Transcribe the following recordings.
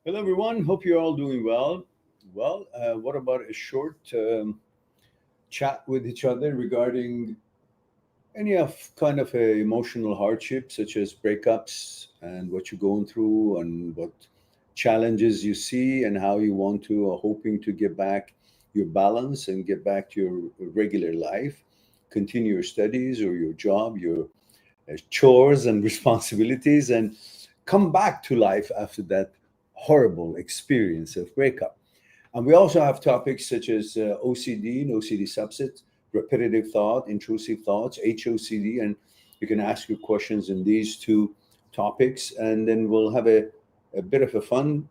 Hello, everyone. Hope you're all doing well. What about a short chat with each other regarding any of kind of a emotional hardship, such as breakups and what you're going through and what challenges you see and how you want to, or hoping to get back your balance and get back to your regular life, continue your studies or your job, your chores and responsibilities, and come back to life after that horrible experience of breakup. And we also have topics such as OCD and OCD subsets, repetitive thought, intrusive thoughts, HOCD, and you can ask your questions in these two topics, and then we'll have a bit of a fun,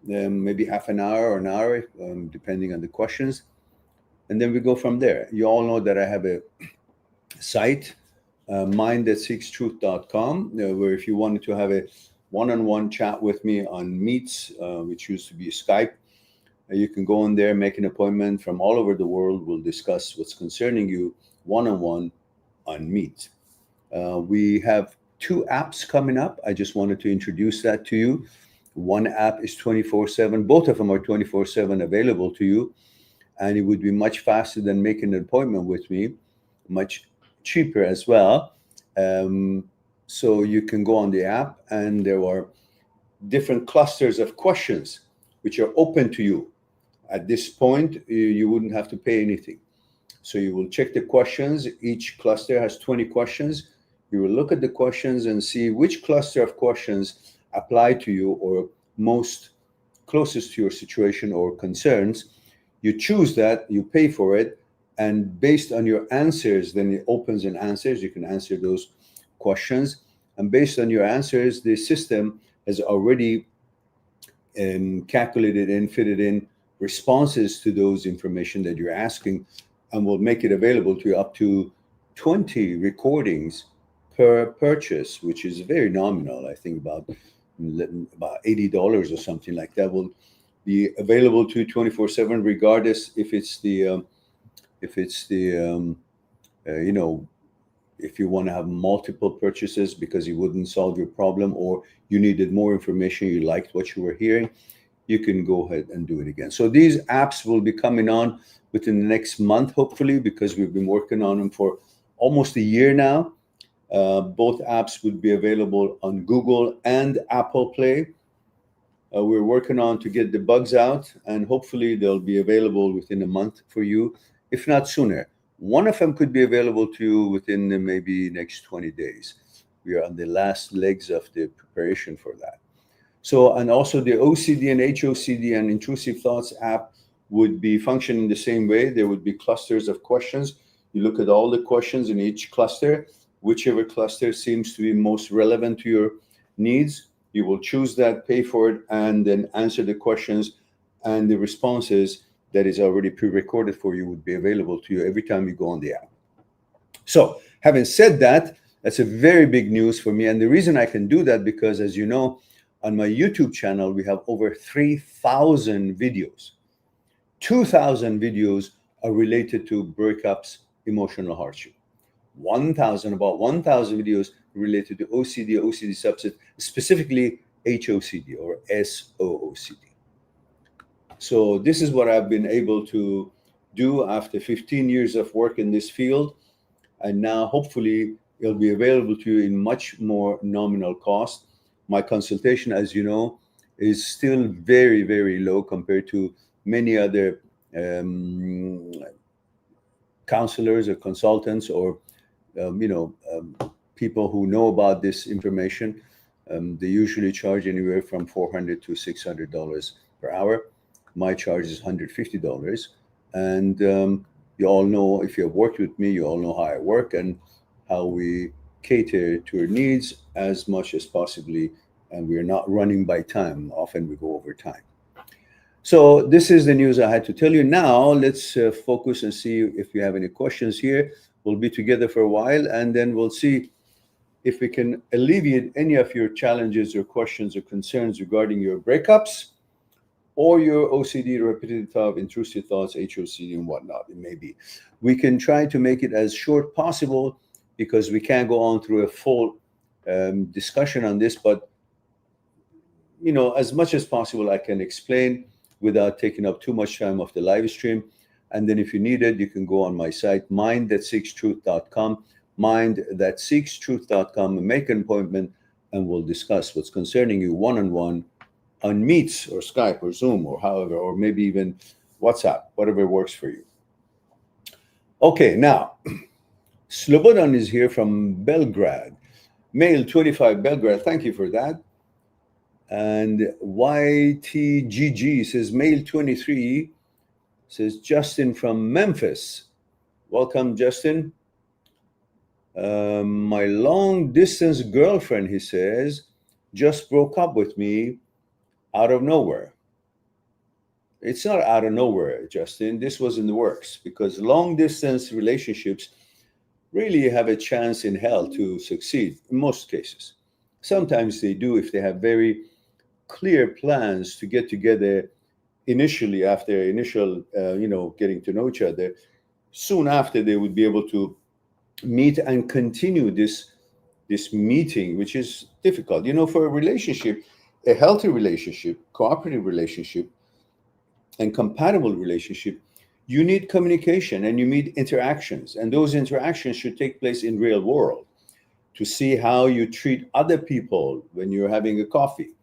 maybe half an hour or an hour, depending on the questions, and then we go from there. You all know that I have a site, mindthatseekstruth.com, where if you wanted to have a one-on-one chat with me on Meets, which used to be Skype, you can go in there, make an appointment from all over the world. We'll discuss what's concerning you one-on-one on Meet. We have two apps coming up. I just wanted to introduce that to you. One app is 24/7. Both of them are 24/7 available to you. And it would be much faster than making an appointment with me, much cheaper as well. So you can go on the app, and there are different clusters of questions which are open to you. At this point, you wouldn't have to pay anything. So you will check the questions. Each cluster has 20 questions. You will look at the questions and see which cluster of questions apply to you or most closest to your situation or concerns. You choose that, you pay for it, and based on your answers, then it opens and answers. You can answer those questions. And based on your answers, the system has already calculated and fitted in responses to those information that you're asking, and will make it available to you up to 20 recordings per purchase, which is very nominal. I think about $80 or something like that will be available to you 24/7, regardless if it's the if you want to have multiple purchases because it wouldn't solve your problem, or you needed more information, you liked what you were hearing, you can go ahead and do it again. So these apps will be coming on within the next month, hopefully, because we've been working on them for almost a year now. Both apps would be available on Google and Apple Play. We're working on to get the bugs out, and hopefully they'll be available within a month for you, if not sooner. One of them could be available to you within maybe next 20 days. We are on the last legs of the preparation for that. So, and also the OCD and HOCD and intrusive thoughts app would be functioning the same way. There would be clusters of questions. You look at all the questions in each cluster, whichever cluster seems to be most relevant to your needs. You will choose that, pay for it, and then answer the questions, and the responses that is already pre-recorded for you would be available to you every time you go on the app. So having said that, that's a very big news for me. And the reason I can do that, because as you know, on my YouTube channel, we have over 3,000 videos. 2,000 videos are related to breakups, emotional hardship. About 1,000 videos related to OCD, OCD subset, specifically HOCD or SOOCD. So this is what I've been able to do after 15 years of work in this field. And now hopefully it'll be available to you in much more nominal cost. My consultation, as you know, is still very, very low compared to many other counselors or consultants or people who know about this information. They usually charge anywhere from $400 to $600 per hour. My charge is $150. And you all know, if you have worked with me, you all know how I work and how we cater to your needs as much as possibly. And we're not running by time. Often we go over time. So this is the news I had to tell you. Now let's focus and see if you have any questions here. We'll be together for a while, and then we'll see if we can alleviate any of your challenges or questions or concerns regarding your breakups or your OCD, repetitive thought, intrusive thoughts, HOCD, and whatnot it may be. We can try to make it as short possible because we can't go on through a full discussion on this, but as much as possible, I can explain without taking up too much time of the live stream. And then if you need it, you can go on my site, mindthatseekstruth.com, mindthatseekstruth.com, and make an appointment, and we'll discuss what's concerning you one-on-one on Meets or Skype or Zoom or however, or maybe even WhatsApp, whatever works for you. Okay, now, Slobodan is here from Belgrade. Male 25, Belgrade, thank you for that. And YTGG says, male 23, says Justin from Memphis. Welcome, Justin. My long distance girlfriend, he says, just broke up with me out of nowhere. It's not out of nowhere, Justin. This was in the works, because long distance relationships really have a chance in hell to succeed in most cases. Sometimes they do if they have very clear plans to get together initially, after initial getting to know each other. Soon after, they would be able to meet and continue this meeting, which is difficult. For a relationship, a healthy relationship, cooperative relationship, and compatible relationship, you need communication and you need interactions, and those interactions should take place in real world, to see how you treat other people when you're having a coffee,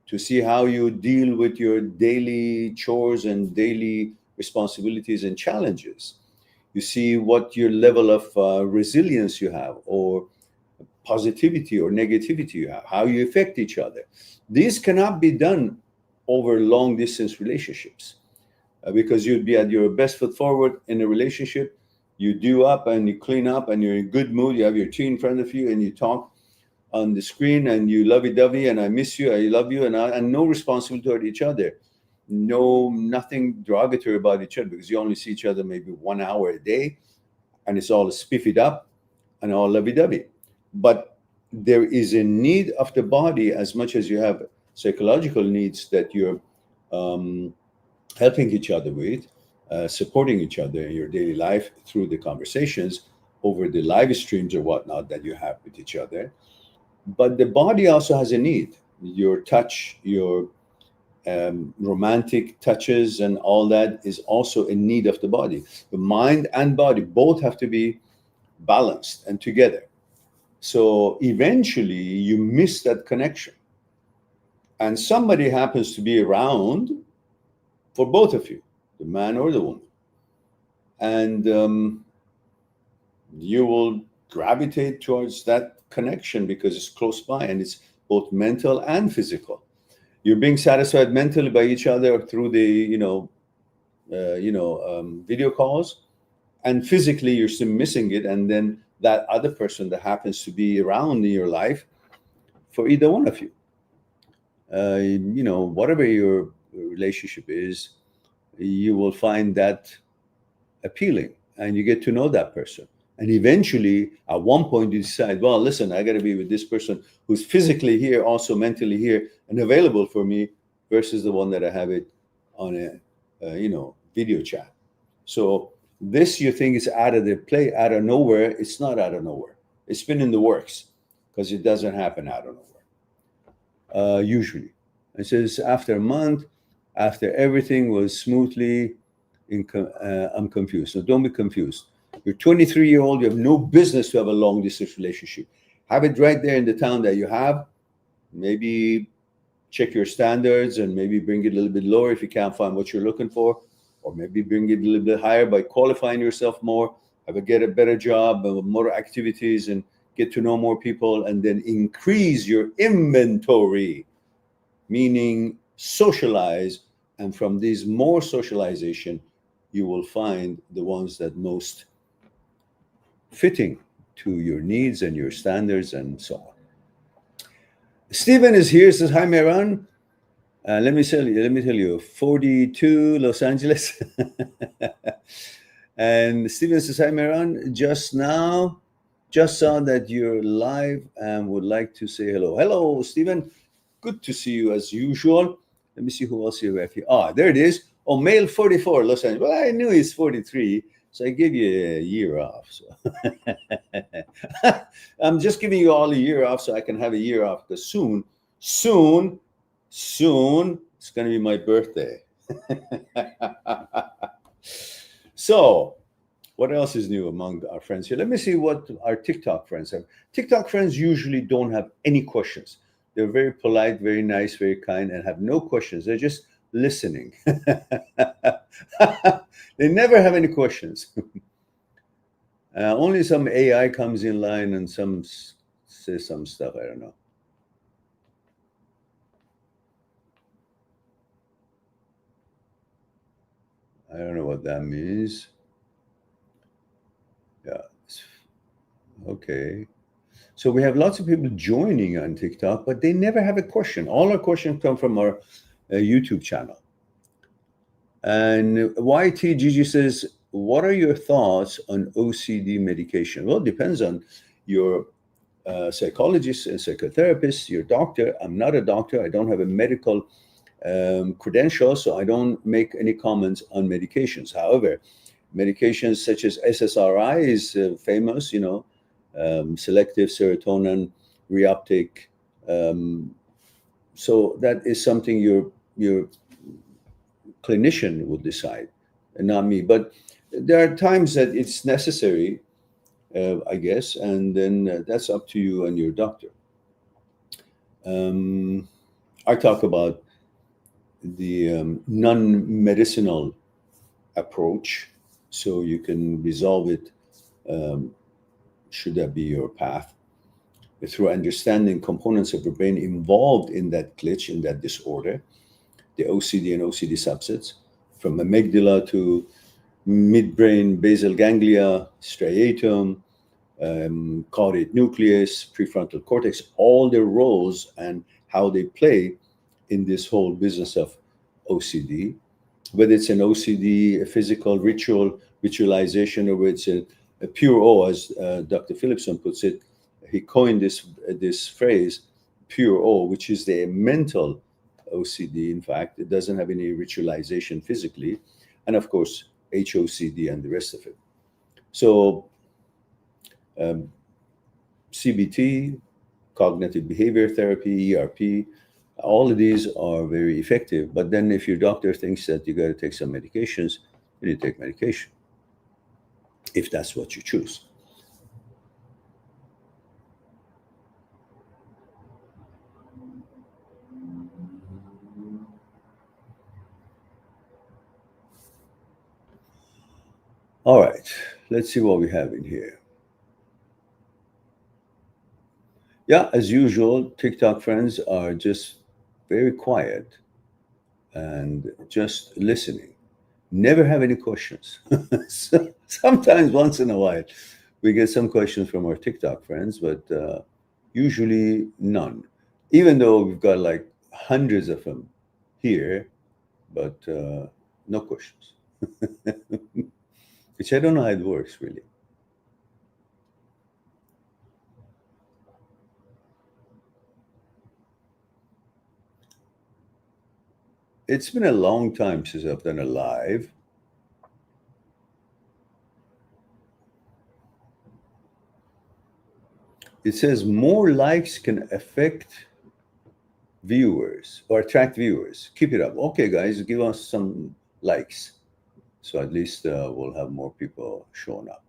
to see how you deal with your daily chores and daily responsibilities and challenges. You see what your level of resilience you have, or positivity or negativity you have, how you affect each other. These cannot be done over long distance relationships, because you'd be at your best foot forward in a relationship. You do up and you clean up and you're in good mood. You have your tea in front of you and you talk on the screen and you lovey-dovey and I miss you, I love you, and no responsibility toward each other. Nothing derogatory about each other, because you only see each other maybe 1 hour a day and it's all spiffied up and all lovey-dovey. But there is a need of the body as much as you have psychological needs that you're helping each other with, supporting each other in your daily life through the conversations over the live streams or whatnot that you have with each other. But the body also has a need. Your touch, your romantic touches and all that is also a need of the body. The mind and body both have to be balanced and together. So eventually you miss that connection. And somebody happens to be around for both of you, the man or the woman. And you will gravitate towards that connection because it's close by and it's both mental and physical. You're being satisfied mentally by each other through the video calls, and physically you're still missing it. And then that other person that happens to be around in your life, for either one of you, whatever your relationship is, you will find that appealing, and you get to know that person And eventually, at one point, you decide, well, listen, I got to be with this person who's physically here, also mentally here, and available for me, versus the one that I have it on a video chat. So this, you think, is out of the play, out of nowhere. It's not out of nowhere. It's been in the works, because it doesn't happen out of nowhere. Usually, it says after a month, after everything was smoothly, I'm confused. So don't be confused. You're 23-year-old. You have no business to have a long distance relationship. Have it right there in the town that you have. Maybe check your standards and maybe bring it a little bit lower if you can't find what you're looking for, or maybe bring it a little bit higher by qualifying yourself more. Get a better job, more activities, and get to know more people, and then increase your inventory, meaning socialize. And from these more socialization, you will find the ones that most fitting to your needs and your standards and so on. Stephen is here, says, hi, Mehran. Let me tell you, 42, Los Angeles. And Stephen says, hi, Mehran. Just saw that you're live and would like to say hello. Hello, Stephen. Good to see you as usual. Let me see who else you have here. There it is. Oh, male 44, Los Angeles. Well, I knew he's 43, so I gave you a year off. So I'm just giving you all a year off so I can have a year off, because soon, it's going to be my birthday. So what else is new among our friends here? Let me see what our TikTok friends have. TikTok friends usually don't have any questions. They're very polite, very nice, very kind, and have no questions. They're just listening. They never have any questions. Only some AI comes in line and some says some stuff. I don't know. I don't know what that means. Yeah. Okay. So we have lots of people joining on TikTok, but they never have a question. All our questions come from our YouTube channel. And YTGG says, what are your thoughts on OCD medication? Well, it depends on your psychologist and psychotherapist, your doctor. I'm not a doctor. I don't have a medical credential, so I don't make any comments on medications. However, medications such as SSRI is famous, selective serotonin reuptake. So that is something your clinician will decide, and not me. But there are times that it's necessary, I guess, and then that's up to you and your doctor. I talk about the non-medicinal approach, so you can resolve it, should that be your path, through understanding components of the brain involved in that glitch, in that disorder, the OCD and OCD subsets, from amygdala to midbrain basal ganglia, striatum, caudate nucleus, prefrontal cortex, all their roles and how they play in this whole business of OCD, whether it's an OCD, a physical ritualization, or whether it's a pure O, as Dr. Philipson puts it. He coined this phrase, pure O, which is the mental OCD. In fact, it doesn't have any ritualization physically. And of course, HOCD and the rest of it. So CBT, cognitive behavior therapy, ERP, all of these are very effective. But then if your doctor thinks that you got to take some medications, you need to take medication, if that's what you choose. All right, let's see what we have in here. Yeah, as usual, TikTok friends are just very quiet and just listening. Never have any questions. So sometimes, once in a while, we get some questions from our TikTok friends, but usually none. Even though we've got like hundreds of them here, but no questions. Which I don't know how it works, really. It's been a long time since I've done a live. It says more likes can affect viewers or attract viewers. Keep it up. Okay, guys, give us some likes. So at least we'll have more people showing up.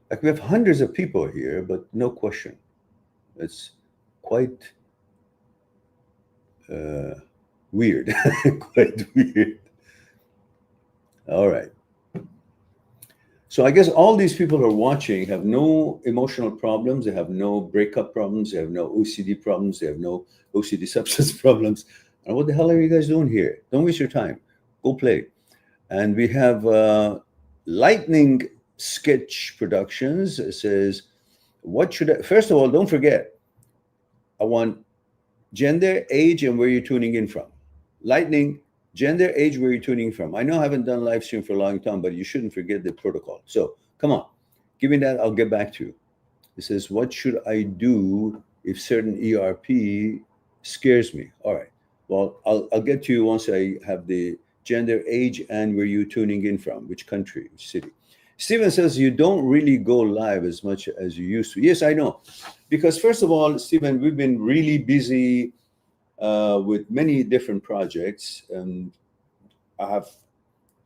Like, we have hundreds of people here, but no question. It's quite weird. Quite weird. All right. So I guess all these people who are watching have no emotional problems. They have no breakup problems. They have no OCD problems. They have no OCD substance problems. And what the hell are you guys doing here? Don't waste your time. Go play. And we have Lightning Sketch Productions. It says, what should I, first of all, don't forget, I want gender, age, and where you're tuning in from. Lightning, gender, age, where you're tuning from. I know I haven't done live stream for a long time, but you shouldn't forget the protocol. So come on, give me that. I'll get back to you. It says, what should I do if certain ERP scares me? All right. Well, I'll get to you once I have the gender, age, and where you're tuning in from, which country, which city. Steven says, you don't really go live as much as you used to. Yes, I know. Because first of all, Steven, we've been really busy with many different projects. And I have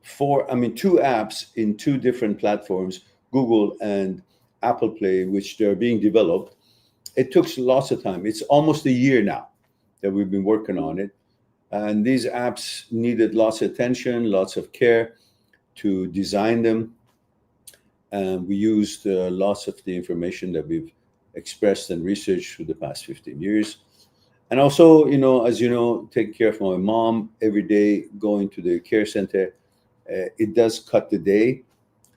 two apps in two different platforms, Google and Apple Play, which they're being developed. It took lots of time. It's almost a year now that we've been working on it. And these apps needed lots of attention, lots of care to design them. And we used lots of the information that we've expressed and researched through the past 15 years. And also, as you know, take care of my mom every day, going to the care center. It does cut the day.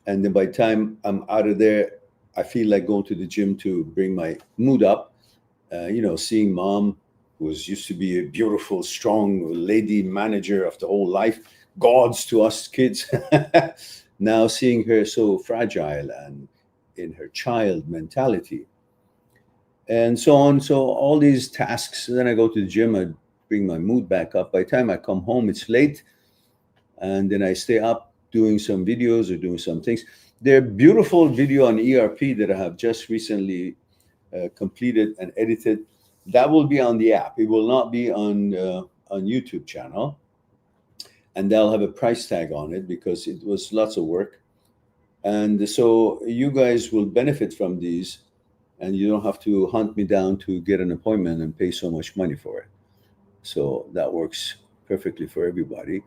And then by the time I'm out of there, I feel like going to the gym to bring my mood up. Seeing mom, who used to be a beautiful, strong lady manager of the whole life, gods to us kids. Now seeing her so fragile and in her child mentality and so on. So all these tasks, and then I go to the gym, I bring my mood back up. By the time I come home, it's late. And then I stay up doing some videos or doing some things. There's a beautiful video on ERP that I have just recently completed and edited. That will be on the app. It will not be on YouTube channel. And they'll have a price tag on it because it was lots of work. And so you guys will benefit from these, and you don't have to hunt me down to get an appointment and pay so much money for it. So that works perfectly for everybody.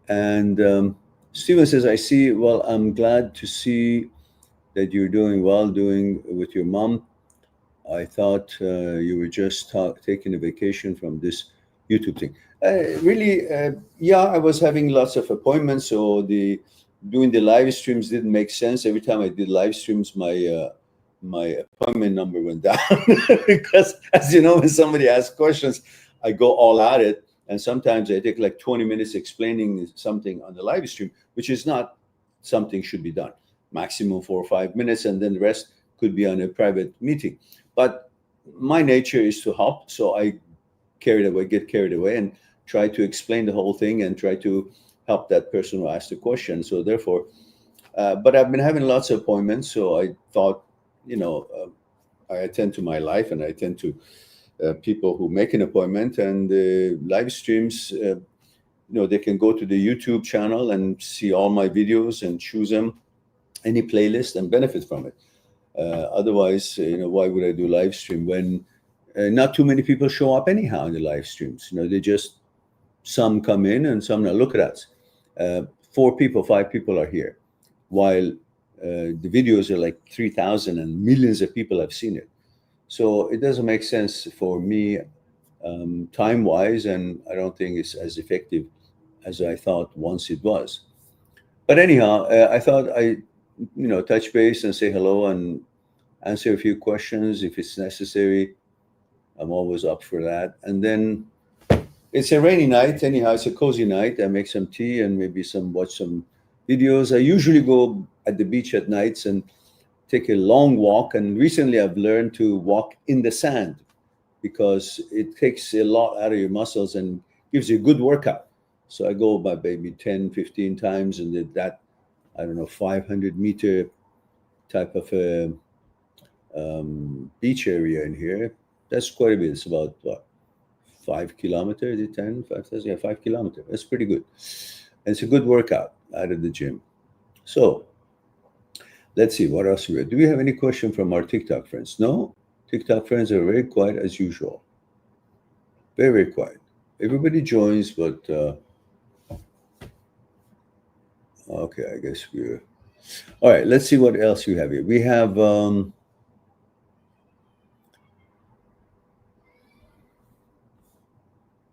And Steven says, I see, well, I'm glad to see that you're doing well, doing with your mom. I thought you were just taking a vacation from this YouTube thing. Yeah, I was having lots of appointments, so doing the live streams didn't make sense. Every time I did live streams, my appointment number went down because, as you know, when somebody asks questions, I go all at it, and sometimes I take like 20 minutes explaining something on the live stream, which is not something should be done. Maximum 4 or 5 minutes, and then the rest could be on a private meeting. But my nature is to help, so I get carried away and try to explain the whole thing and try to help that person who asked the question. So therefore, but I've been having lots of appointments, so I thought, I attend to my life and I attend to people who make an appointment, and live streams, they can go to the YouTube channel and see all my videos and choose them, any playlist, and benefit from it. Otherwise, why would I do live stream when not too many people show up anyhow in the live streams? They just, some come in and some not. Look at us. 4 people, 5 people are here, while the videos are like 3,000 and millions of people have seen it. So it doesn't make sense for me time-wise, and I don't think it's as effective as I thought once it was. But anyhow, I thought I, touch base and say hello and answer a few questions if it's necessary. I'm always up for that. And then it's a rainy night. Anyhow, it's a cozy night. I make some tea and maybe watch some videos. I usually go at the beach at nights and take a long walk. And recently I've learned to walk in the sand because it takes a lot out of your muscles and gives you a good workout. So I go by maybe 10, 15 times and did that, I don't know, 500-meter type of a beach area in here. That's quite a bit. It's about what, 5 kilometers? Is it 10? 5,000? Yeah, 5 kilometers. That's pretty good. And it's a good workout out of the gym. So let's see what else we have. Do we have any question from our TikTok friends? No, TikTok friends are very quiet as usual. Very, very quiet. Everybody joins, but okay, I guess we're all right. Let's see what else we have here. We have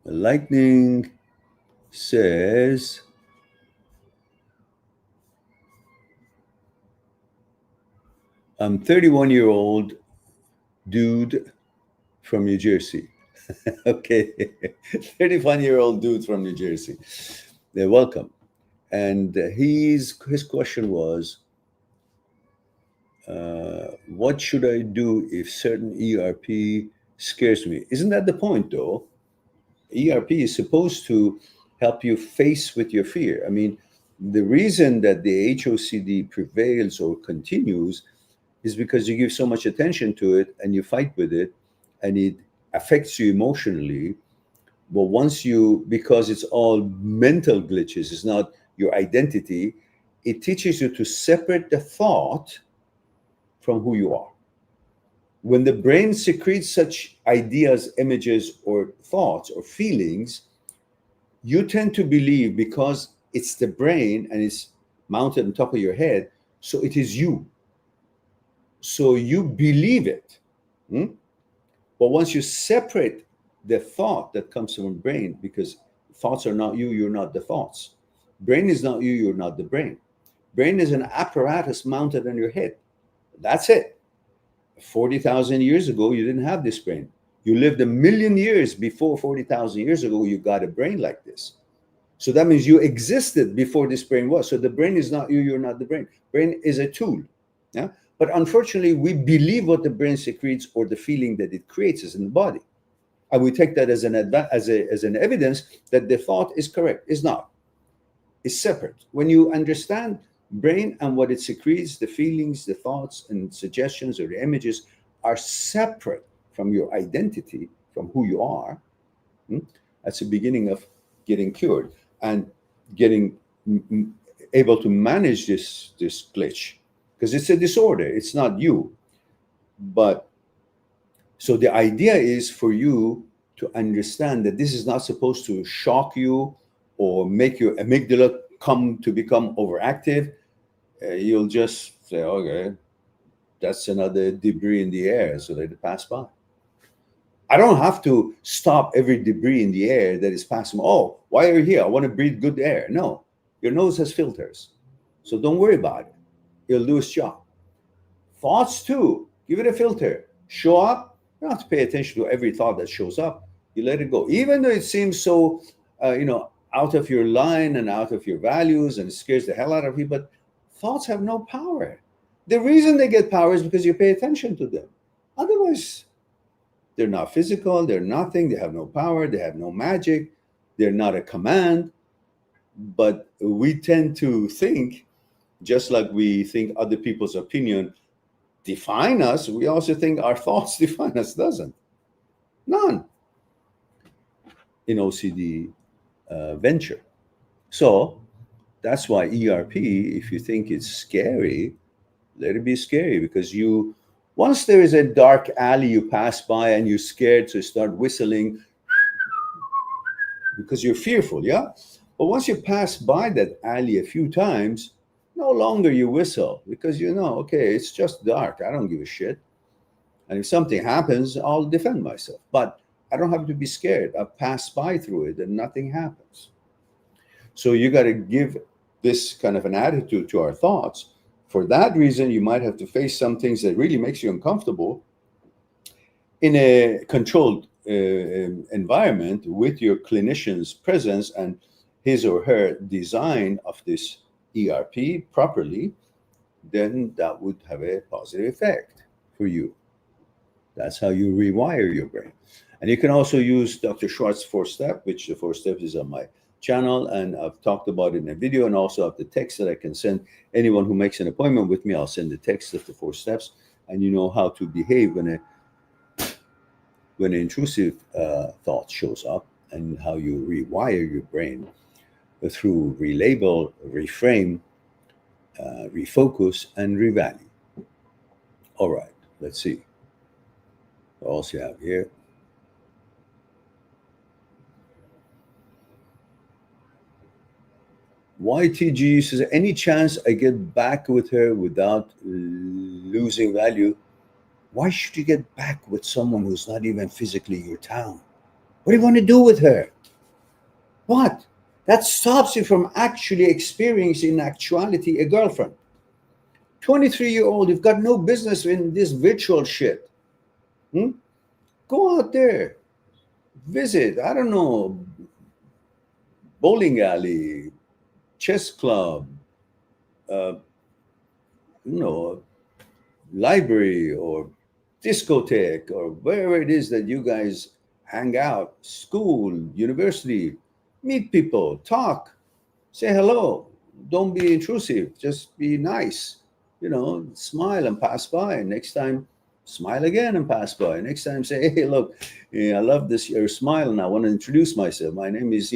Lightning says, I'm 31-year-old dude from New Jersey. Okay, 31-year-old dude from New Jersey. They're welcome. And his question was, what should I do if certain ERP scares me? Isn't that the point, though? ERP is supposed to help you face with your fear. I mean, the reason that the HOCD prevails or continues is because you give so much attention to it and you fight with it and it affects you emotionally. But once you, because it's all mental glitches, it's not your identity, it teaches you to separate the thought from who you are. When the brain secretes such ideas, images, or thoughts or feelings, you tend to believe, because it's the brain and it's mounted on top of your head, so it is you. So you believe it. But once you separate the thought that comes from the brain, because thoughts are not you, you're not the thoughts. Brain is not you, you're not the brain. Brain is an apparatus mounted on your head. That's it. 40,000 years ago, you didn't have this brain. You lived 1,000,000 years before 40,000 years ago, you got a brain like this. So that means you existed before this brain was. So the brain is not you, you're not the brain. Brain is a tool. Yeah. But unfortunately, we believe what the brain secretes or the feeling that it creates is in the body. And we take that as an evidence that the thought is correct. It's not. It's separate. When you understand brain and what it secretes, the feelings, the thoughts, and suggestions or the images are separate from your identity, from who you are, that's the beginning of getting cured and getting able to manage this glitch, because it's a disorder. It's not you. But so the idea is for you to understand that this is not supposed to shock you or make your amygdala become overactive. You'll just say, okay, that's another debris in the air, so let it pass by. I don't have to stop every debris in the air that is passing. Oh, why are you here? I want to breathe good air. No, your nose has filters. So don't worry about it. It'll do its job. Thoughts too, give it a filter. Show up. You don't have to pay attention to every thought that shows up. You let it go. Even though it seems so, out of your line and out of your values and it scares the hell out of you, but thoughts have no power. The reason they get power is because you pay attention to them. Otherwise, they're not physical, they're nothing, they have no power, they have no magic, they're not a command. But we tend to think, just like we think other people's opinion define us, we also think our thoughts define us. Doesn't. None. In OCD venture. So that's why ERP, if you think it's scary, let it be scary, because once there is a dark alley you pass by and you're scared, so you start whistling because you're fearful, yeah? But once you pass by that alley a few times, no longer you whistle, because you know, okay, it's just dark. I don't give a shit. And if something happens, I'll defend myself. But I don't have to be scared. I've passed by through it and nothing happens. So you got to give this kind of an attitude to our thoughts. For that reason, you might have to face some things that really makes you uncomfortable in a controlled environment with your clinician's presence and his or her design of this ERP properly. Then that would have a positive effect for you. That's how you rewire your brain. And you can also use Dr. Schwartz's 4-step, which the 4 steps is on my channel, and I've talked about it in a video, and also have the text that I can send anyone who makes an appointment with me. I'll send the text of the 4 steps, and you know how to behave when an intrusive thought shows up, and how you rewire your brain through relabel, reframe, refocus, and revalue. All right, let's see. What else you have here? YTG says, any chance I get back with her without losing value? Why should you get back with someone who's not even physically your town? What do you want to do with her? What? That stops you from actually experiencing in actuality a girlfriend. 23-year-old, you've got no business in this virtual shit. Go out there, visit, I don't know, bowling alley, chess club, library or discotheque, or wherever it is that you guys hang out, school, university, meet people, talk, say hello. Don't be intrusive, just be nice. Smile and pass by. Next time, smile again and pass by. Next time, say, hey, look, I love your smile, and I want to introduce myself. My name is,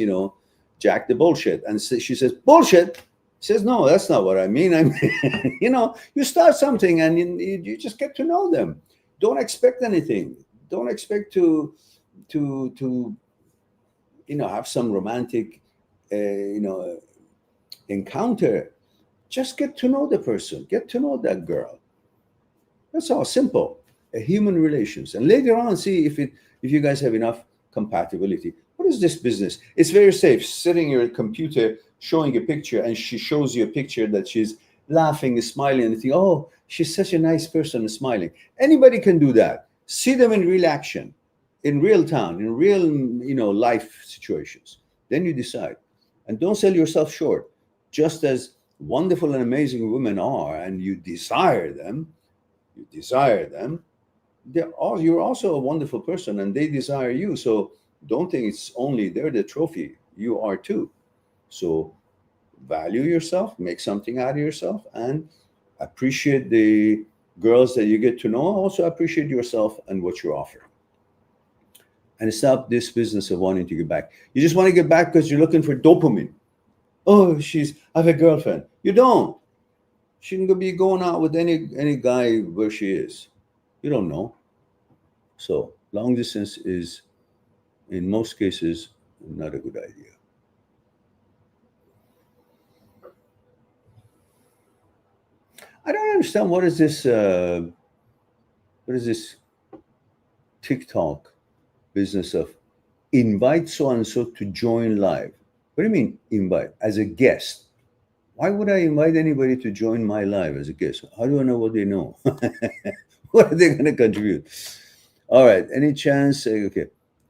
Jack the Bullshit. And she says, bullshit? She says, no, that's not what I mean. I mean, you start something, and you just get to know them. Don't expect anything. Don't expect to have some romantic, encounter. Just get to know the person. Get to know that girl. That's all. Simple. Human relations. And later on, see if you guys have enough compatibility. What is this business? It's very safe. Sitting your computer, showing a picture, and she shows you a picture that she's laughing, smiling, and you think, oh, she's such a nice person and smiling. Anybody can do that. See them in real action, in real town, in real, life situations. Then you decide. And don't sell yourself short. Just as wonderful and amazing women are, and you desire them, you're also a wonderful person, and they desire you. So don't think it's only they're the trophy. You are too. So value yourself, make something out of yourself, and appreciate the girls that you get to know. Also appreciate yourself and what you're offering. And stop this business of wanting to get back. You just want to get back because you're looking for dopamine. Oh, I have a girlfriend. You don't. She can be going out with any guy where she is. You don't know. So long distance is, in most cases, not a good idea. I don't understand what is this TikTok business of invite so and so to join live. What do you mean invite? As a guest? Why would I invite anybody to join my live as a guest? How do I know what they know? What are they going to contribute? All right. Any chance? Okay.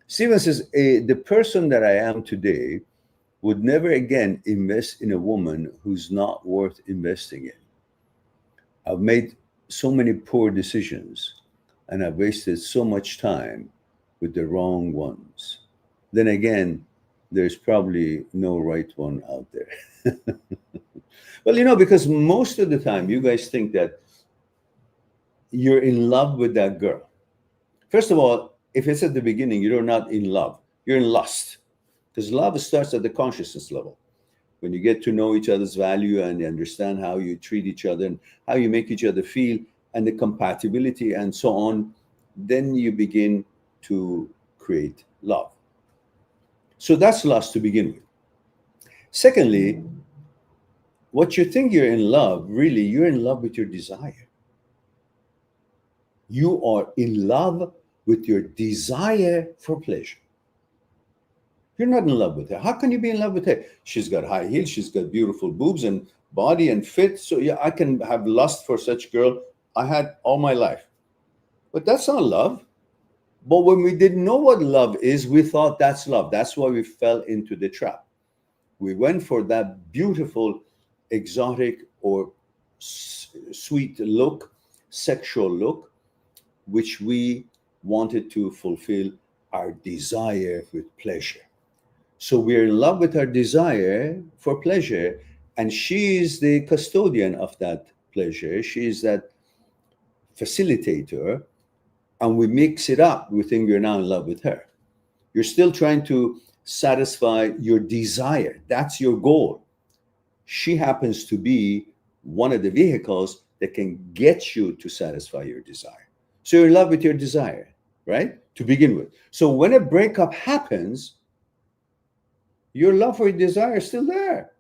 Steven says, the person that I am today would never again invest in a woman who's not worth investing in. I've made so many poor decisions, and I've wasted so much time with the wrong ones. Then again, there's probably no right one out there. Well, because most of the time you guys think that you're in love with that girl. First of all, if it's at the beginning, you're not in love, you're in lust. Because love starts at the consciousness level. When you get to know each other's value and you understand how you treat each other and how you make each other feel and the compatibility and so on, then you begin to create love. So that's lust to begin with. Secondly, what you think you're in love, really, you're in love with your desire. You are in love with your desire for pleasure. You're not in love with her. How can you be in love with her? She's got high heels, she's got beautiful boobs and body and fit. So yeah, I can have lust for such girl. I had all my life. But that's not love. But when we didn't know what love is, we thought that's love. That's why we fell into the trap. We went for that beautiful, exotic, or sweet look, sexual look, which we wanted to fulfill our desire with pleasure. So we're in love with our desire for pleasure, and she is the custodian of that pleasure. She is that facilitator, and we mix it up. We think we're now in love with her. You're still trying to satisfy your desire. That's your goal. She happens to be one of the vehicles that can get you to satisfy your desire. So you're in love with your desire, right? To begin with. So when a breakup happens, your love for your desire is still there.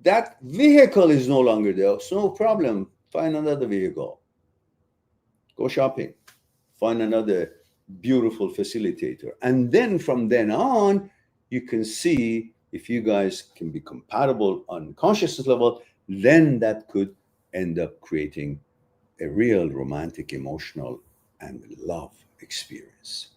That vehicle is no longer there. It's no problem. Find another vehicle. Go shopping. Find another beautiful facilitator. And then from then on, you can see if you guys can be compatible on consciousness level, then that could end up creating a real romantic, emotional, and love experience.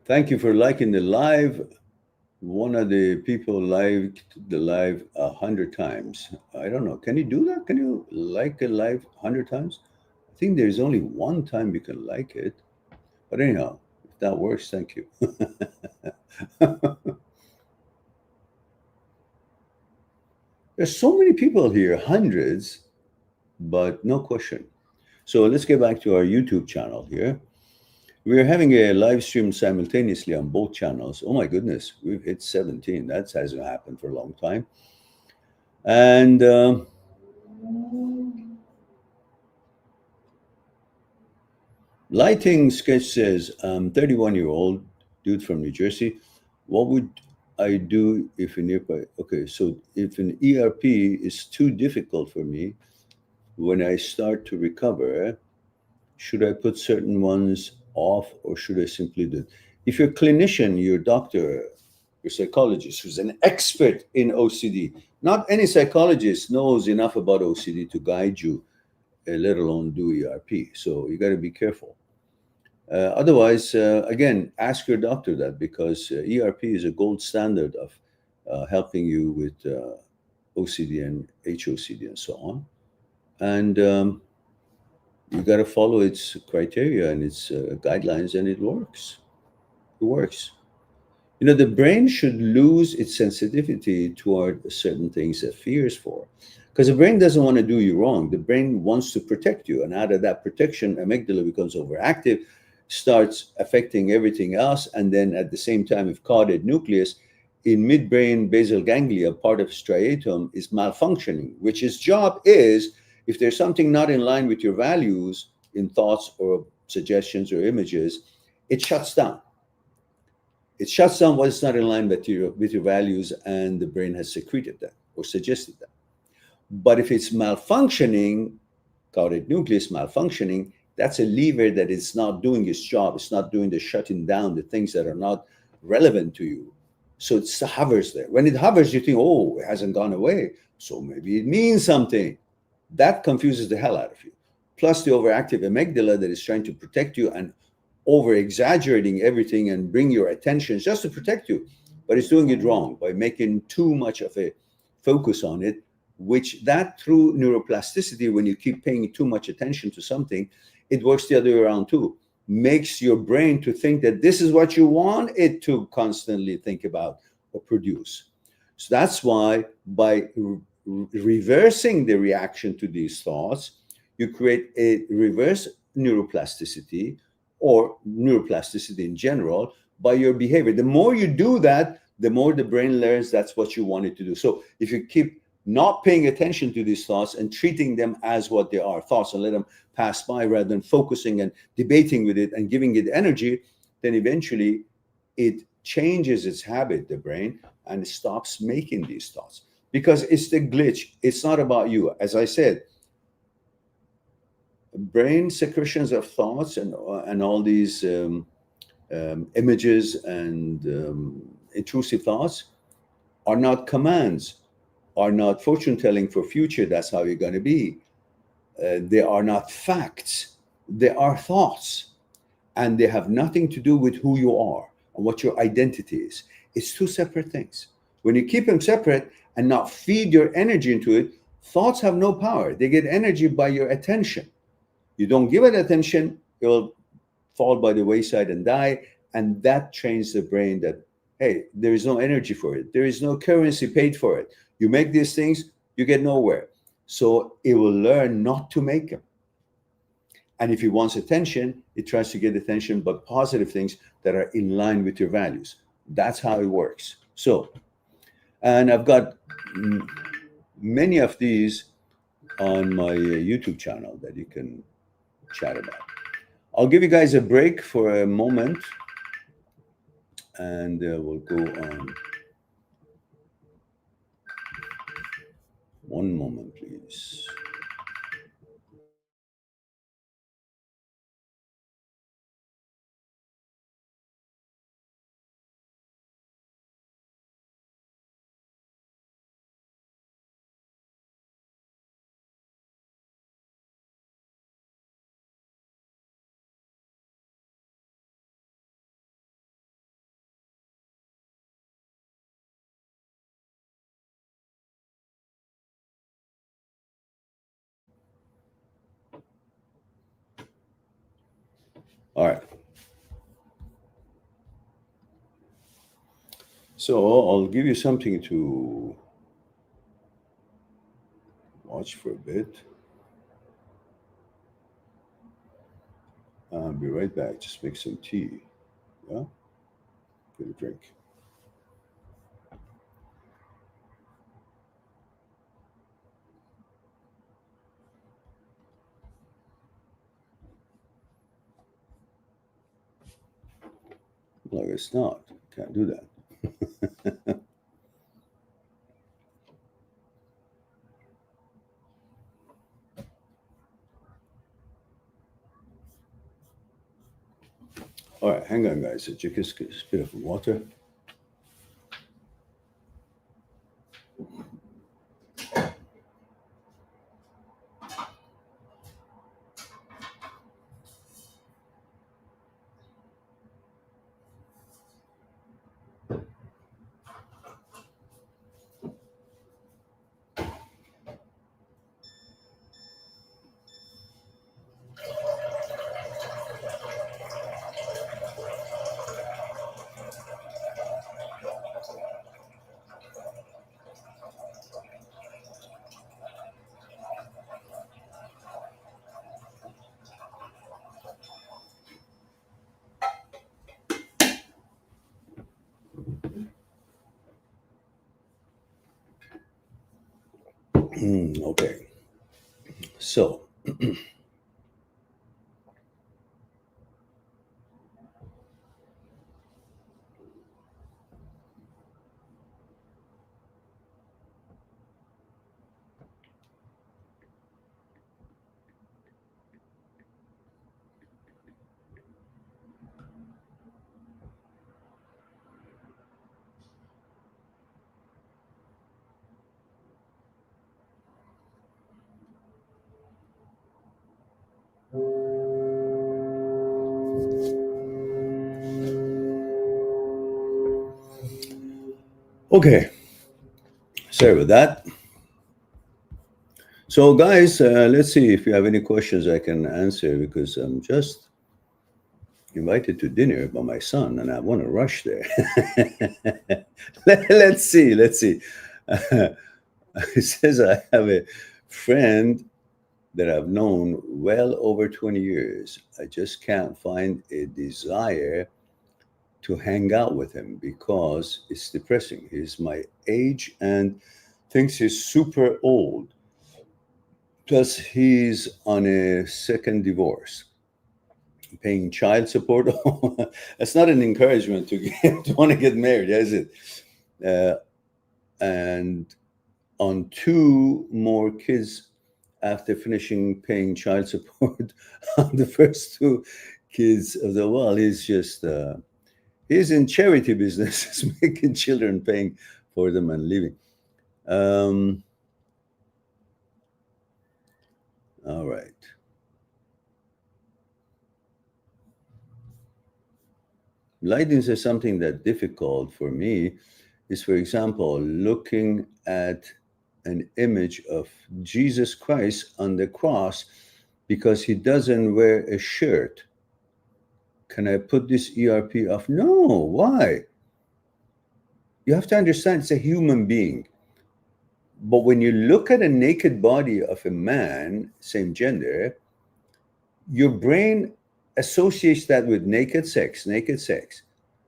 Thank you for liking the live. One of the people liked the live 100 times. I don't know. Can you do that? Can you like a live 100 times? I think there's only one time you can like it. But anyhow, if that works, thank you. There's so many people here, hundreds, but no question. So let's get back to our YouTube channel here. We're having a live stream simultaneously on both channels. Oh my goodness, we've hit 17. That hasn't happened for a long time. And Lighting Sketch says, I'm 31-year-old dude from New Jersey. What would I do if an ERP? Okay, so if an ERP is too difficult for me, when I start to recover, should I put certain ones off, or should I simply do it? If you're a clinician, your doctor, your psychologist, who's an expert in OCD, not any psychologist knows enough about OCD to guide you, let alone do ERP. So you got to be careful. Otherwise, again, ask your doctor that, because ERP is a gold standard of helping you with OCD and HOCD and so on. And you got to follow its criteria and its guidelines, and it works. It works. You know, the brain should lose its sensitivity toward certain things it fears for, because the brain doesn't want to do you wrong. The brain wants to protect you, and out of that protection, amygdala becomes overactive, starts affecting everything else, and then at the same time, if caudate nucleus in midbrain basal ganglia, part of striatum, is malfunctioning, which its job is, if there's something not in line with your values in thoughts or suggestions or images, it shuts down. It shuts down what is not in line with your values, and the brain has secreted that or suggested that. But if it's malfunctioning, caudate nucleus malfunctioning, that's a lever that is not doing its job. It's not doing the shutting down the things that are not relevant to you. So it hovers there. When it hovers, you think, oh, it hasn't gone away, so maybe it means something. That confuses the hell out of you. Plus the overactive amygdala that is trying to protect you and over-exaggerating everything and bring your attention just to protect you. But it's doing it wrong by making too much of a focus on it, which that through neuroplasticity, when you keep paying too much attention to something, it works the other way around too. Makes your brain to think that this is what you want it to constantly think about or produce. So that's why by reversing the reaction to these thoughts, you create a reverse neuroplasticity, or neuroplasticity in general, by your behavior. The more you do that, the more the brain learns that's what you want it to do. So if you keep not paying attention to these thoughts and treating them as what they are, thoughts, and let them pass by rather than focusing and debating with it and giving it energy, then eventually it changes its habit, the brain, and it stops making these thoughts. Because it's the glitch. It's not about you. As I said, brain secretions of thoughts and all these images and intrusive thoughts are not commands, are not fortune telling for future. That's how you're going to be. They are not facts. They are thoughts, and they have nothing to do with who you are. and what your identity is. It's two separate things. When you keep them separate and not feed your energy into it, thoughts have no power. They get energy by your attention. You don't give it attention, it will fall by the wayside and die. And that trains the brain that, hey, there is no energy for it. There is no currency paid for it. You make these things, you get nowhere. So it will learn not to make them. And if it wants attention, it tries to get attention by positive things that are in line with your values. That's how it works. So, and I've got many of these on my YouTube channel that you can chat about. I'll give you guys a break for a moment, and we'll go on. One moment, please. All right. So I'll give you something to watch for a bit. I'll be right back. Just make some tea. Yeah? Get a drink. Well, I guess not. Can't do that. All right, hang on, guys. Just a bit of water. Okay. So, okay. Sorry about that. So, guys, let's see if you have any questions I can answer, because I'm just invited to dinner by my son and I want to rush there. Let's see. Let's see. It says I have a friend that I've known well over 20 years. I just can't find a desire to hang out with him because it's depressing. He's my age and thinks he's super old. Plus, he's on a second divorce, paying child support. That's not an encouragement to, to want to get married, is it? And on two more kids after finishing paying child support on the first two kids of the well, he's just he's in charity business, he's making children, paying for them and living. All right. Lighting is something that difficult for me is, for example, looking at an image of Jesus Christ on the cross because he doesn't wear a shirt. Can I put this ERP off? No, why? You have to understand it's a human being. But when you look at a naked body of a man, same gender, your brain associates that with naked sex, naked sex.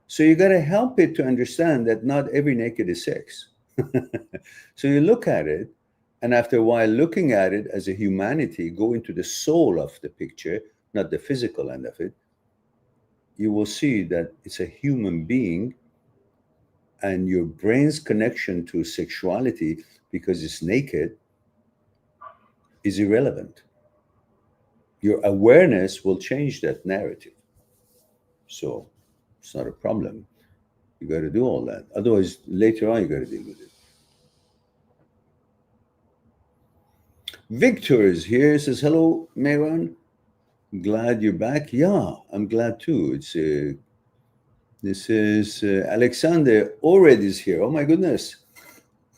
So you got to help it to understand that not every naked is sex. So you look at it, and after a while, looking at it as a humanity, go into the soul of the picture, not the physical end of it, you will see that it's a human being, and your brain's connection to sexuality, because it's naked, is irrelevant. Your awareness will change that narrative. So it's not a problem. You got to do all that. Otherwise, later on, you got to deal with it. Victor is here. Says, hello, Mehran. Glad you're back. Yeah, I'm glad too. This is Alexander Ored is here. Oh my goodness.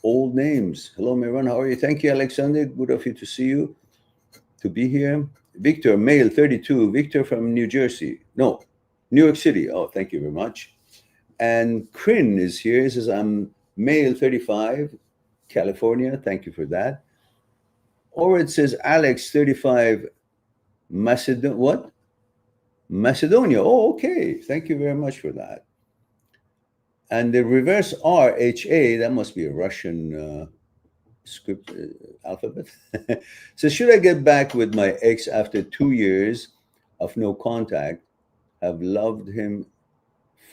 Old names. Hello, Mehran. How are you? Thank you, Alexander. Good of you to see you, to be here. Victor, male 32. Victor from New Jersey. No, New York City. Oh, thank you very much. And Crin is here. He says, I'm male 35, California. Thank you for that. Or it says Alex 35, what? Macedonia. Oh, okay. Thank you very much for that. And the reverse RHA, that must be a Russian script alphabet. So should I get back with my ex after 2 years of no contact? Have loved him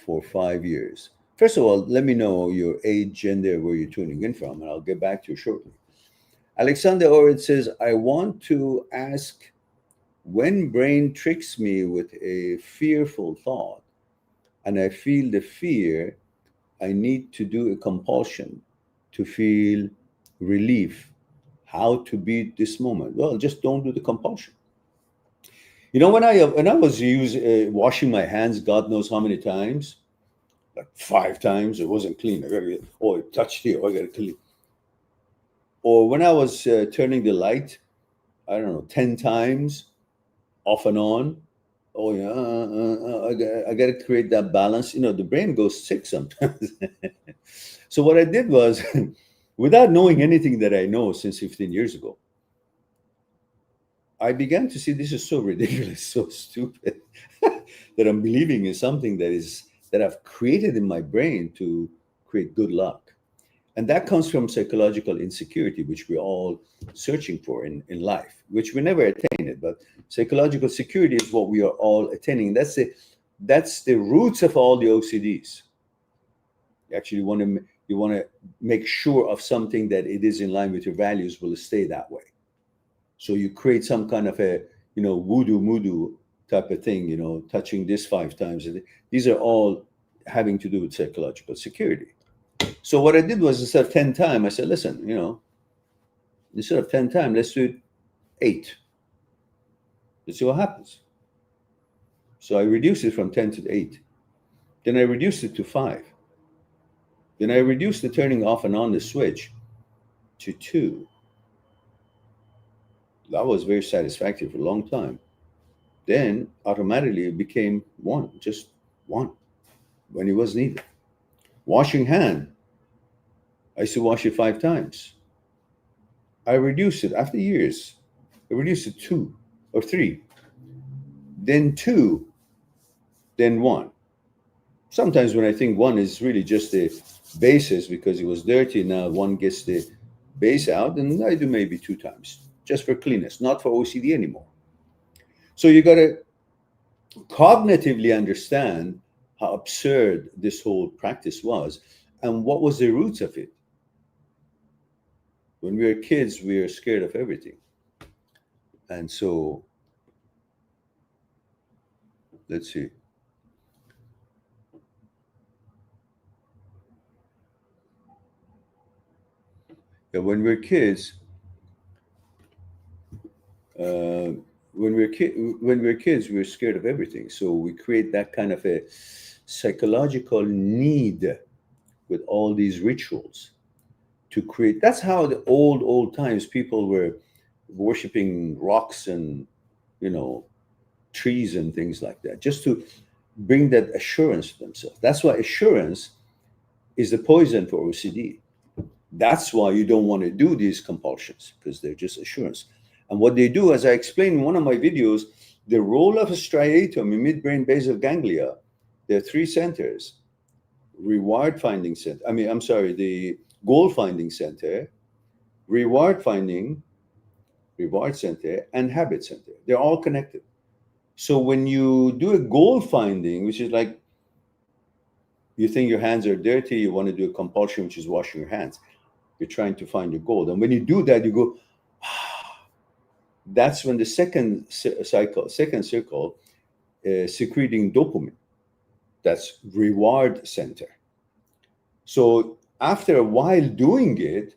for 5 years. First of all, let me know your age, gender, where you're tuning in from, and I'll get back to you shortly. Alexander Orid says, I want to ask, when brain tricks me with a fearful thought and I feel the fear, I need to do a compulsion to feel relief. How to beat this moment? Well, just don't do the compulsion. You know, when I was washing my hands, God knows how many times, like 5 times, it wasn't clean. I gotta it touched here. I gotta clean. Or when I was turning the light, I don't know, 10 times, off and on. Oh yeah, I got to create that balance. You know, the brain goes sick sometimes. So what I did was, without knowing anything that I know since 15 years ago, I began to see this is so ridiculous, so stupid, that I'm believing in something that I've created in my brain to create good luck. And that comes from psychological insecurity, which we're all searching for in life, which we never attain it. But psychological security is what we are all attaining. That's the roots of all the OCDs. You want to make sure of something that it is in line with your values will stay that way. So you create some kind of a voodoo type of thing, touching this 5 times. These are all having to do with psychological security. So what I did was, instead of 10 times, I said, listen, instead of 10 times, let's do it 8. Let's see what happens. So I reduced it from 10 to 8. Then I reduced it to 5. Then I reduced the turning off and on the switch to 2. That was very satisfactory for a long time. Then automatically it became 1, just 1, when it was needed. Washing hand, I used to wash it 5 times. I reduced it after years. I reduced it 2 or 3, then 2, then 1. Sometimes when I think 1 is really just the basis because it was dirty, now 1 gets the base out, and I do maybe 2 times just for cleanness, not for OCD anymore. So you got to cognitively understand how absurd this whole practice was and what was the roots of it. When we were kids, we were scared of everything. And so, let's see. Yeah, when we're kids, when we're kids, we're scared of everything. So we create that kind of a psychological need with all these rituals to create. That's how the old times people were worshiping rocks and, you know, trees and things like that, just to bring that assurance to themselves. That's why assurance is the poison for OCD. That's why you don't want to do these compulsions, because they're just assurance. And what they do, as I explained in one of my videos, the role of a striatum in midbrain basal ganglia, there are three centers: reward finding center. The goal finding center, reward center, and habit center. They're all connected. So when you do a goal finding, which is like you think your hands are dirty, you want to do a compulsion, which is washing your hands. You're trying to find your goal. And when you do that, you go, that's when the second circle, secreting dopamine. That's reward center. So after a while doing it,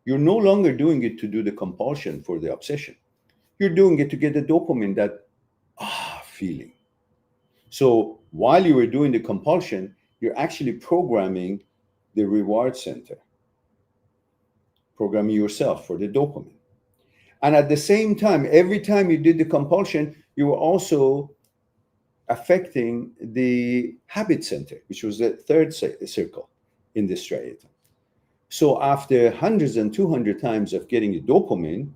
you're no longer doing it to do the compulsion for the obsession. You're doing it to get the dopamine, that feeling. So while you were doing the compulsion, you're actually programming the reward center, programming yourself for the dopamine. And at the same time, every time you did the compulsion, you were also affecting the habit center, which was the third circle in the striatum. So after hundreds and 200 times of getting the dopamine,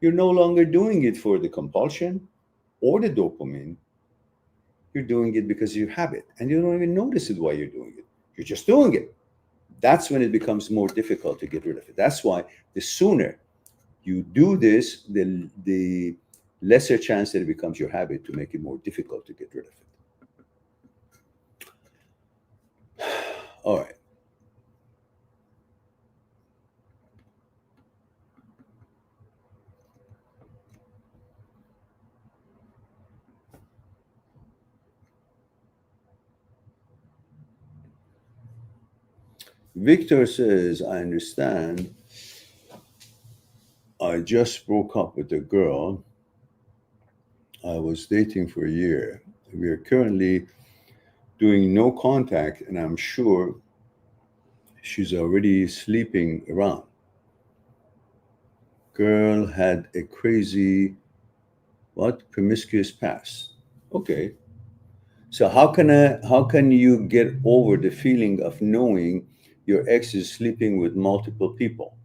you're no longer doing it for the compulsion or the dopamine. You're doing it because you have it, and you don't even notice it while you're doing it. You're just doing it. That's when it becomes more difficult to get rid of it. That's why the sooner you do this, the lesser chance that it becomes your habit, to make it more difficult to get rid of it. All right. Victor says, I understand. I just broke up with a girl I was dating for a year. We are currently doing no contact, and I'm sure she's already sleeping around. Girl had a crazy, promiscuous past. Okay. So how can you get over the feeling of knowing your ex is sleeping with multiple people?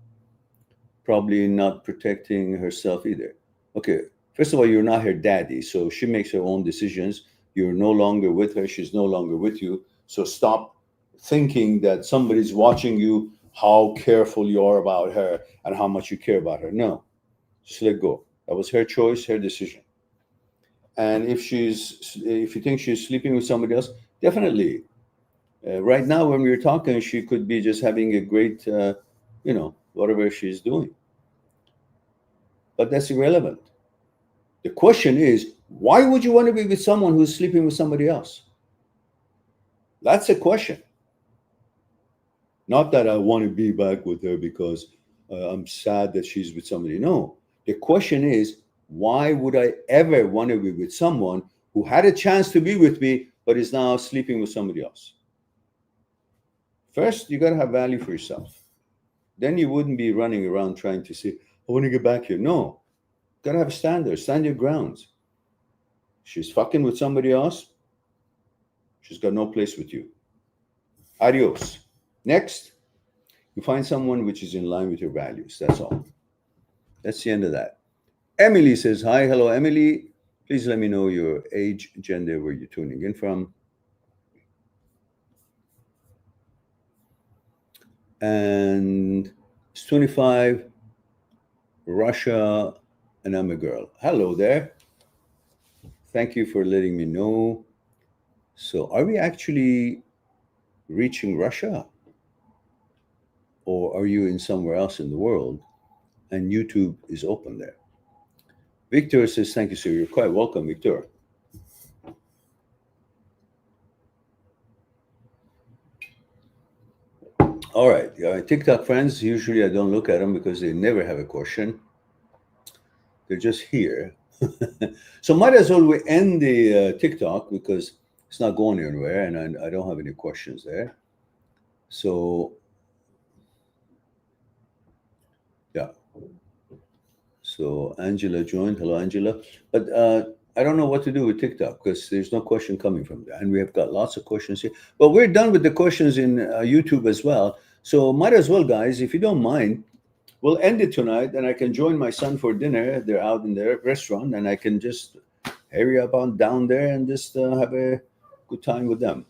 Probably not protecting herself either. Okay, first of all, you're not her daddy, so she makes her own decisions. You're no longer with her, she's no longer with you. So stop thinking that somebody's watching you, how careful you are about her and how much you care about her. No, just let go. That was her choice, her decision. And if you think she's sleeping with somebody else, definitely. Right now, when we were talking, she could be just having a great, whatever she's doing. But that's irrelevant. The question is, why would you want to be with someone who's sleeping with somebody else? That's a question. Not that I want to be back with her because I'm sad that she's with somebody. No. The question is, why would I ever want to be with someone who had a chance to be with me but is now sleeping with somebody else? First, you got to have value for yourself. Then you wouldn't be running around trying to say, I want to get back here. No. Got to have a standard. Stand your grounds. She's fucking with somebody else. She's got no place with you. Adios. Next, you find someone which is in line with your values. That's all. That's the end of that. Emily says, hi, hello, Emily. Please let me know your age, gender, where you're tuning in from. And it's 25, Russia, and I'm a girl. Hello there. Thank you for letting me know. So are we actually reaching Russia? Or are you in somewhere else in the world and YouTube is open there? Victor says, thank you, sir. You're quite welcome, Victor. All right. TikTok friends, usually I don't look at them because they never have a question. They're just here. So might as well we end the TikTok because It's not going anywhere, and I don't have any questions there. So, yeah. So Angela joined. Hello, Angela. But I don't know what to do with TikTok because there's no question coming from there. And we have got lots of questions here. But we're done with the questions in YouTube as well. So might as well, guys, if you don't mind, we'll end it tonight, and I can join my son for dinner. They're out in their restaurant, and I can just hurry up on down there and just have a good time with them.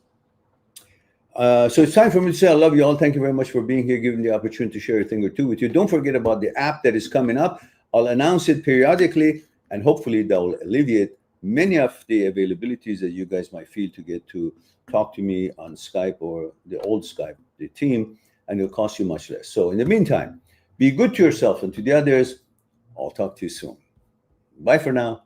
So it's time for me to say I love you all. Thank you very much for being here, giving the opportunity to share a thing or two with you. Don't forget about the app that is coming up. I'll announce it periodically, and hopefully that will alleviate many of the availabilities that you guys might feel to get to talk to me on Skype or the old Skype, the team, and it'll cost you much less. So in the meantime, be good to yourself and to the others. I'll talk to you soon. Bye for now.